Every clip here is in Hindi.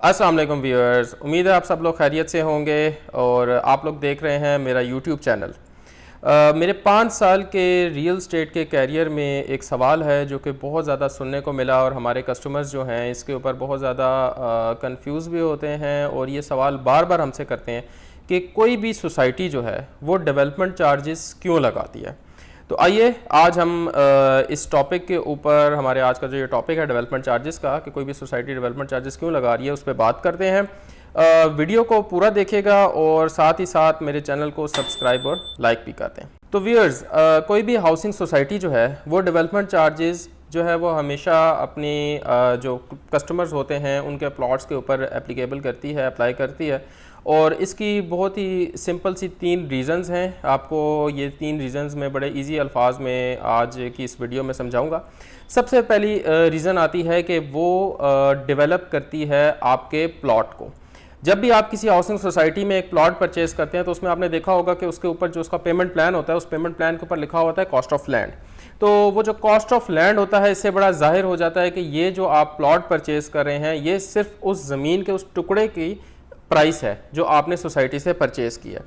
अस्सलाम वालेकुम व्यूअर्स, उम्मीद है आप सब लोग खैरियत से होंगे और आप लोग देख रहे हैं मेरा यूट्यूब चैनल। मेरे 5 साल के रियल स्टेट के कैरियर में एक सवाल है जो कि बहुत ज़्यादा सुनने को मिला और हमारे कस्टमर्स जो हैं इसके ऊपर बहुत ज़्यादा कंफ्यूज भी होते हैं और ये सवाल बार बार हमसे करते हैं कि कोई भी सोसाइटी जो है वो डेवलपमेंट चार्जेस क्यों लगाती है। तो आइए आज हम इस टॉपिक के ऊपर, हमारे आज का जो ये टॉपिक है डेवलपमेंट चार्जेस का, कि कोई भी सोसाइटी डेवलपमेंट चार्जेस क्यों लगा रही है, उस पर बात करते हैं। वीडियो को पूरा देखेगा और साथ ही साथ मेरे चैनल को सब्सक्राइब और लाइक भी कर दें। तो व्यूअर्स, कोई भी हाउसिंग सोसाइटी जो है वो डेवलपमेंट चार्जेस जो है वो हमेशा अपनी जो कस्टमर्स होते हैं उनके प्लॉट्स के ऊपर एप्लीकेबल करती है, अप्लाई करती है। और इसकी बहुत ही सिंपल सी 3 रीज़न्स हैं। आपको ये 3 रीज़न्स मैं बड़े इजी अल्फाज में आज की इस वीडियो में समझाऊंगा। सबसे पहली रीज़न आती है कि वो डेवलप करती है आपके प्लॉट को। जब भी आप किसी हाउसिंग सोसाइटी में एक प्लॉट परचेज करते हैं तो उसमें आपने देखा होगा कि उसके ऊपर जो उसका पेमेंट प्लान होता है, उस पेमेंट प्लान के ऊपर लिखा होता है कॉस्ट ऑफ लैंड। तो वो जो कॉस्ट ऑफ लैंड होता है, इससे बड़ा जाहिर हो जाता है कि ये जो आप प्लॉट परचेज कर रहे हैं ये सिर्फ उस ज़मीन के उस टुकड़े की प्राइस है जो आपने सोसाइटी से परचेज़ किया।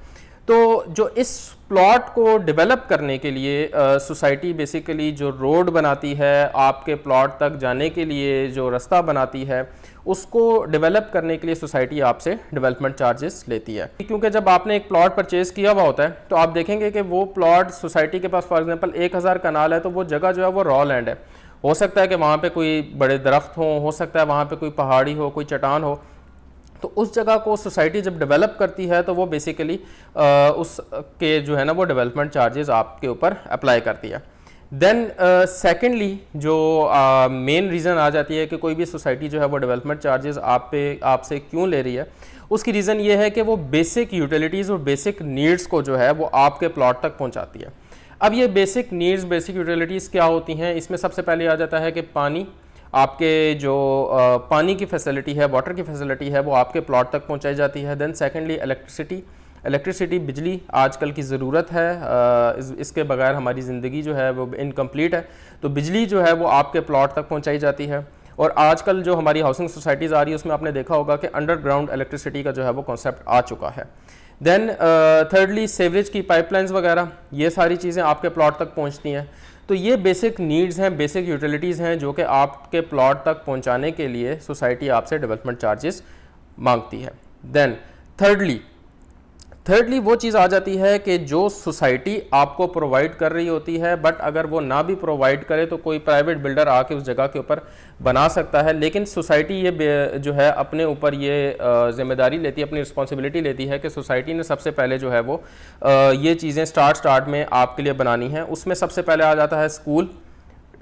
तो जो इस प्लॉट को डेवलप करने के लिए सोसाइटी बेसिकली जो रोड बनाती है, आपके प्लॉट तक जाने के लिए जो रास्ता बनाती है, उसको डेवलप करने के लिए सोसाइटी आपसे डेवलपमेंट चार्जेस लेती है। क्योंकि जब आपने एक प्लॉट परचेज़ किया हुआ होता है तो आप देखेंगे कि वो प्लॉट सोसाइटी के पास फॉर एग्जांपल 1000 कनाल है, तो वो जगह जो है वो रॉ लैंड है। हो सकता है कि वहाँ पे कोई बड़े दरख्त हो सकता है वहाँ पे कोई पहाड़ी हो, कोई चट्टान हो। तो उस जगह को सोसाइटी जब डेवलप करती है तो वो बेसिकली उस के जो है ना वो डेवलपमेंट चार्जेस आपके ऊपर अप्लाई करती है। देन सेकेंडली जो मेन रीज़न आ जाती है कि कोई भी सोसाइटी जो है वो डेवलपमेंट चार्जेस आपसे क्यों ले रही है, उसकी रीज़न ये है कि वो बेसिक यूटिलिटीज़ और बेसिक नीड्स को जो है वो आपके प्लॉट तक पहुँचाती है। अब ये बेसिक नीड्स, बेसिक यूटिलिटीज़ क्या होती हैं? इसमें सबसे पहले आ जाता है कि पानी। आपके जो पानी की फैसिलिटी है, वाटर की फैसिलिटी है, वो आपके प्लॉट तक पहुंचाई जाती है। देन सेकेंडली इलेक्ट्रिसिटी, बिजली आजकल की ज़रूरत है। इसके बगैर हमारी ज़िंदगी जो है वो इनकम्प्लीट है। तो बिजली जो है वो आपके प्लॉट तक पहुंचाई जाती है। और आजकल जो हमारी हाउसिंग सोसाइटीज़ आ रही है उसमें आपने देखा होगा कि अंडरग्राउंड इलेक्ट्रिसिटी का जो है वो कॉन्सेप्ट आ चुका है। देन थर्डली सेवरेज की पाइपलाइंस वगैरह, ये सारी चीज़ें आपके प्लॉट तक पहुँचती हैं। तो ये बेसिक नीड्स हैं, बेसिक यूटिलिटीज़ हैं जो कि आपके प्लॉट तक पहुंचाने के लिए सोसाइटी आपसे डेवलपमेंट चार्जेस मांगती है। देन थर्डली वो चीज़ आ जाती है कि जो सोसाइटी आपको प्रोवाइड कर रही होती है, बट अगर वो ना भी प्रोवाइड करे तो कोई प्राइवेट बिल्डर आके उस जगह के ऊपर बना सकता है। लेकिन सोसाइटी ये जो है अपने ऊपर ये जिम्मेदारी लेती है, अपनी रिस्पॉन्सिबिलिटी लेती है कि सोसाइटी ने सबसे पहले जो है वो ये चीज़ें स्टार्ट में आपके लिए बनानी है। उसमें सबसे पहले आ जाता है स्कूल,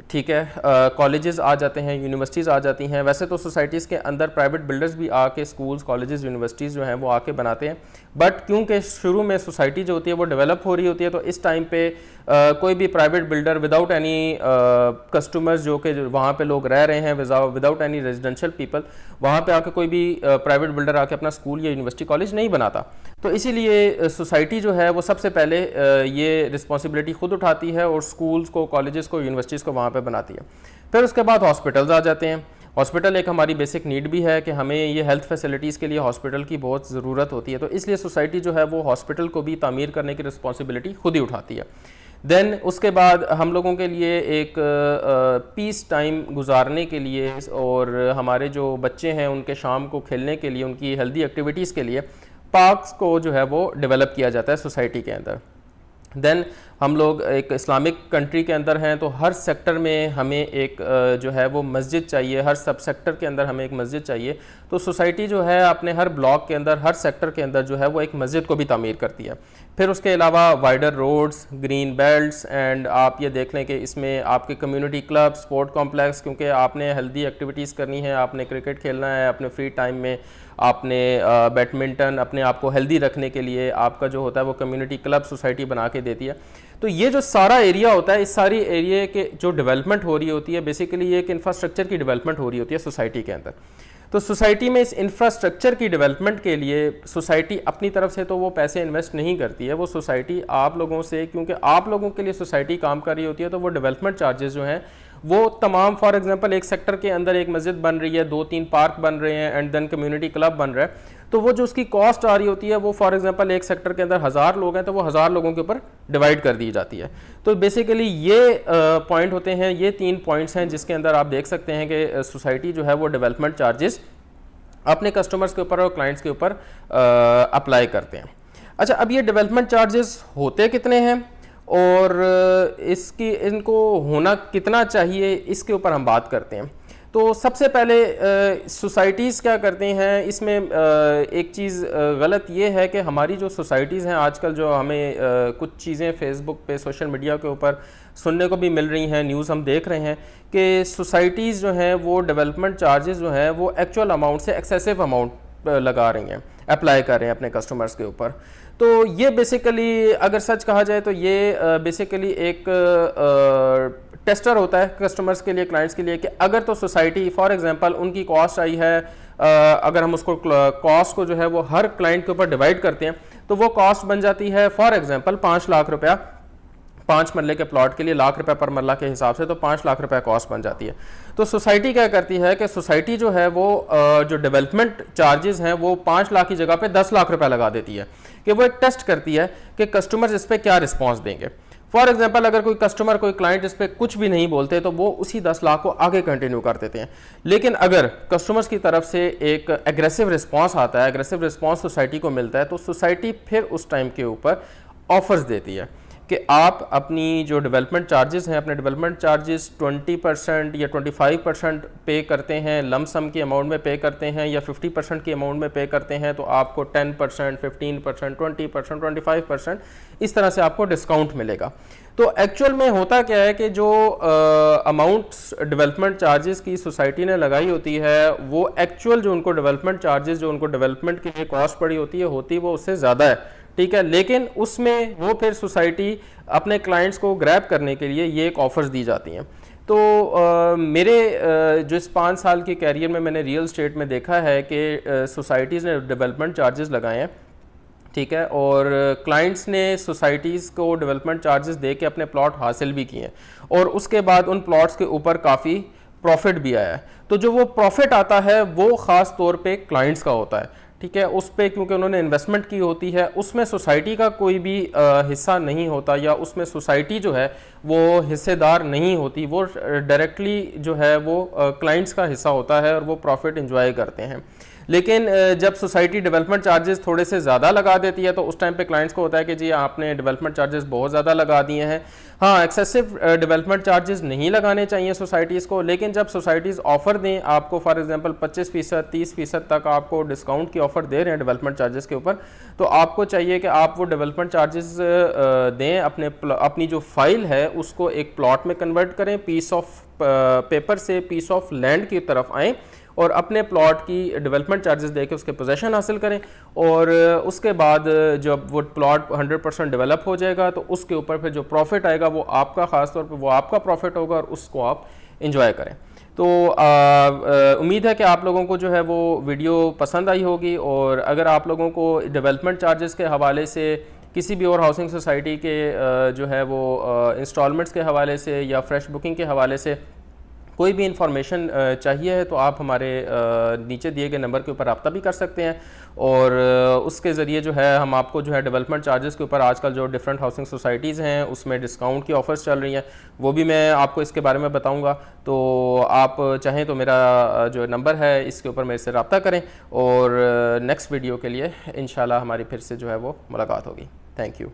ठीक है, कॉलेजेस आ जाते हैं, यूनिवर्सिटीज़ आ जाती हैं। वैसे तो सोसाइटीज़ के अंदर प्राइवेट बिल्डर्स भी आके स्कूल्स, कॉलेजेस, यूनिवर्सिटीज़ जो हैं वो आके बनाते हैं। बट क्योंकि शुरू में सोसाइटी जो होती है वो डेवलप हो रही होती है, तो इस टाइम पे कोई भी private builder without any customers जो कि वहाँ पे लोग रह रहे हैं, विदाउट एनी रेजिडेंशियल पीपल, वहाँ पे आके कोई भी प्राइवेट बिल्डर आके अपना स्कूल या यूनिवर्सिटी कॉलेज नहीं बनाता। तो इसीलिए सोसाइटी जो है वो सबसे पहले ये रिस्पॉन्सिबिलिटी खुद उठाती है और स्कूल्स को, कॉलेजेस को, यूनिवर्सिटीज़ को वहाँ पे बनाती है। फिर उसके बाद हॉस्पिटल्स आ जाते हैं। हॉस्पिटल एक हमारी बेसिक नीड भी है कि हमें ये हेल्थ फैसिलिटीज़ के लिए हॉस्पिटल की बहुत ज़रूरत होती है। तो इसलिए सोसाइटी जो है वो हॉस्पिटल को भी तामीर करने की रिस्पॉन्सिबिलिटी खुद ही उठाती है। देन उसके बाद हम लोगों के लिए एक पीस टाइम गुजारने के लिए और हमारे जो बच्चे हैं उनके शाम को खेलने के लिए, उनकी हेल्दी एक्टिविटीज़ के लिए पार्क्स को जो है वो डेवलप किया जाता है सोसाइटी के अंदर। देन हम लोग एक इस्लामिक कंट्री के अंदर हैं, तो हर सेक्टर में हमें एक जो है वो मस्जिद चाहिए, हर सब सेक्टर के अंदर हमें एक मस्जिद चाहिए। तो सोसाइटी जो है अपने हर ब्लॉक के अंदर, हर सेक्टर के अंदर जो है वो एक मस्जिद को भी तामीर करती है। फिर उसके अलावा wider roads, green belts, and आप ये देख लें कि इसमें आपके कम्युनिटी क्लब, स्पोर्ट कॉम्प्लेक्स, क्योंकि आपने हेल्दी एक्टिविटीज़ करनी है, आपने क्रिकेट खेलना है अपने फ्री टाइम में, आपने बैडमिंटन, अपने आप को हेल्दी रखने के लिए आपका जो होता है वो कम्युनिटी क्लब सोसाइटी बना के देती है। तो ये जो सारा एरिया होता है, इस सारी एरिया के जो डेवलपमेंट हो रही होती है, बेसिकली ये एक इंफ्रास्ट्रक्चर की डेवलपमेंट हो रही होती है सोसाइटी के अंदर। तो सोसाइटी में इस इंफ्रास्ट्रक्चर की डेवलपमेंट के लिए सोसाइटी अपनी तरफ से तो वो पैसे इन्वेस्ट नहीं करती है, वो सोसाइटी आप लोगों से, क्योंकि आप लोगों के लिए सोसाइटी काम कर रही होती है, तो वो डेवलपमेंट चार्जेस जो हैं वो तमाम, फॉर एग्जांपल एक सेक्टर के अंदर एक मस्जिद बन रही है, 2-3 पार्क बन रहे हैं एंड देन कम्युनिटी क्लब बन रहा है, तो वो जो उसकी कॉस्ट आ रही होती है वो फॉर एग्जांपल एक सेक्टर के अंदर 1000 लोग हैं तो वो 1000 लोगों के ऊपर डिवाइड कर दी जाती है। तो बेसिकली ये पॉइंट होते हैं, ये 3 पॉइंट्स हैं जिसके अंदर आप देख सकते हैं कि सोसाइटी जो है वो डेवलपमेंट चार्जेस अपने कस्टमर्स के ऊपर और क्लाइंट्स के ऊपर अप्लाई करते हैं। अच्छा, अब ये डेवलपमेंट चार्जेस होते कितने हैं और इनको होना कितना चाहिए, इसके ऊपर हम बात करते हैं। तो सबसे पहले सोसाइटीज़ क्या करते हैं, इसमें एक चीज़ गलत ये है कि हमारी जो सोसाइटीज़ हैं आजकल, जो हमें कुछ चीज़ें फेसबुक पे, सोशल मीडिया के ऊपर सुनने को भी मिल रही हैं, न्यूज़ हम देख रहे हैं कि सोसाइटीज़ जो हैं वो डेवलपमेंट चार्जेस जो हैं वो एक्चुअल अमाउंट से एक्सेसिव अमाउंट लगा रही हैं, अप्लाई कर रहे हैं अपने कस्टमर्स के ऊपर। तो ये बेसिकली अगर सच कहा जाए तो ये बेसिकली एक टेस्टर होता है कस्टमर्स के लिए, क्लाइंट्स के लिए, कि अगर तो सोसाइटी फॉर एग्जांपल उनकी कॉस्ट आई है, अगर हम उसको कॉस्ट को जो है वो हर क्लाइंट के ऊपर डिवाइड करते हैं तो वो कॉस्ट बन जाती है फॉर एग्जांपल 5 लाख रुपया 5 मरले के प्लॉट के लिए, लाख रुपए पर मरला के हिसाब से, तो 5 लाख रुपए कॉस्ट बन जाती है। तो सोसाइटी क्या करती है कि सोसाइटी जो है वो जो डेवलपमेंट चार्जेस हैं वो 5 लाख की जगह पे 10 लाख रुपए लगा देती है, कि वो एक टेस्ट करती है कि कस्टमर्स इस पर क्या रिस्पॉन्स देंगे। फॉर एग्जाम्पल अगर कोई कस्टमर, कोई क्लाइंट इस पर कुछ भी नहीं बोलते तो वो उसी 10 लाख को आगे कंटिन्यू कर देते हैं। लेकिन अगर कस्टमर्स की तरफ से एक एग्रेसिव रिस्पॉन्स आता है, एग्रेसिव रिस्पॉन्स सोसाइटी को मिलता है, तो सोसाइटी फिर उस टाइम के ऊपर ऑफर्स देती है कि आप अपनी जो डेवलपमेंट चार्जेस हैं, अपने डेवलपमेंट चार्जेस 20% या 25% पे करते हैं, लमसम की अमाउंट में पे करते हैं, या 50% की अमाउंट में पे करते हैं, तो आपको 10%, 15%, 20%, 25% इस तरह से आपको डिस्काउंट मिलेगा। तो एक्चुअल में होता क्या है कि जो अमाउंट्स डेवलपमेंट चार्जेस की सोसाइटी ने लगाई होती है, वो एक्चुअल जो उनको डेवलपमेंट चार्जेस, जो उनको डेवलपमेंट के लिए कॉस्ट पड़ी होती है वो उससे ज़्यादा है, ठीक है। लेकिन उसमें वो फिर सोसाइटी अपने क्लाइंट्स को ग्रैब करने के लिए ये एक ऑफर्स दी जाती हैं। तो मेरे जो इस 5 साल के कैरियर में मैंने रियल स्टेट में देखा है कि सोसाइटीज़ ने डेवलपमेंट चार्जेस लगाए हैं, ठीक है, और क्लाइंट्स ने सोसाइटीज़ को डेवलपमेंट चार्जेस दे के अपने प्लॉट हासिल भी किए हैं, और उसके बाद उन प्लॉट्स के ऊपर काफ़ी प्रॉफिट भी आया है। तो जो वो प्रॉफिट आता है वो ख़ास तौर पे क्लाइंट्स का होता है, ठीक है, उस पर क्योंकि उन्होंने इन्वेस्टमेंट की होती है, उसमें सोसाइटी का कोई भी हिस्सा नहीं होता, या उसमें सोसाइटी जो है वो हिस्सेदार नहीं होती, वो डायरेक्टली जो है वो क्लाइंट्स का हिस्सा होता है और वो प्रॉफिट एंजॉय करते हैं। लेकिन जब सोसाइटी डेवलपमेंट चार्जेस थोड़े से ज़्यादा लगा देती है तो उस टाइम पे क्लाइंट्स को होता है कि जी आपने डेवलपमेंट चार्जेस बहुत ज़्यादा लगा दिए हैं। हाँ, एक्सेसिव डेवलपमेंट चार्जेस नहीं लगाने चाहिए सोसाइटीज़ को, लेकिन जब सोसाइटीज़ ऑफ़र दें आपको, फॉर एग्जांपल 25%, 30% तक आपको डिस्काउंट की ऑफ़र दे रहे हैं डेवलपमेंट चार्जेस के ऊपर, तो आपको चाहिए कि आप वो डेवलपमेंट चार्जेस दें, अपनी जो फाइल है उसको एक प्लॉट में कन्वर्ट करें, पीस ऑफ पेपर से पीस ऑफ लैंड की तरफ आएँ और अपने प्लॉट की डेवलपमेंट चार्जेस देके उसके पोजेशन हासिल करें, और उसके बाद जब वो प्लॉट 100% डेवलप हो जाएगा तो उसके ऊपर फिर जो प्रॉफिट आएगा वो आपका, ख़ास तौर पे वो आपका प्रॉफिट होगा और उसको आप इंजॉय करें। तो उम्मीद है कि आप लोगों को जो है वो वीडियो पसंद आई होगी, और अगर आप लोगों को डेवलपमेंट चार्जेस के हवाले से किसी भी और हाउसिंग सोसाइटी के जो है वो इंस्टॉलमेंट्स के हवाले से या फ्रेश बुकिंग के हवाले से कोई भी इंफॉर्मेशन चाहिए है तो आप हमारे नीचे दिए गए नंबर के ऊपर रब्ता भी कर सकते हैं, और उसके ज़रिए जो है हम आपको जो है डेवलपमेंट चार्जेस के ऊपर आजकल जो डिफरेंट हाउसिंग सोसाइटीज़ हैं उसमें डिस्काउंट की ऑफ़र्स चल रही हैं, वो भी मैं आपको इसके बारे में बताऊंगा। तो आप चाहें तो मेरा जो नंबर है इसके ऊपर मेरे से रब्ता करें, और नेक्स्ट वीडियो के लिए इंशाल्लाह हमारी फिर से जो है वो मुलाकात होगी। Thank you.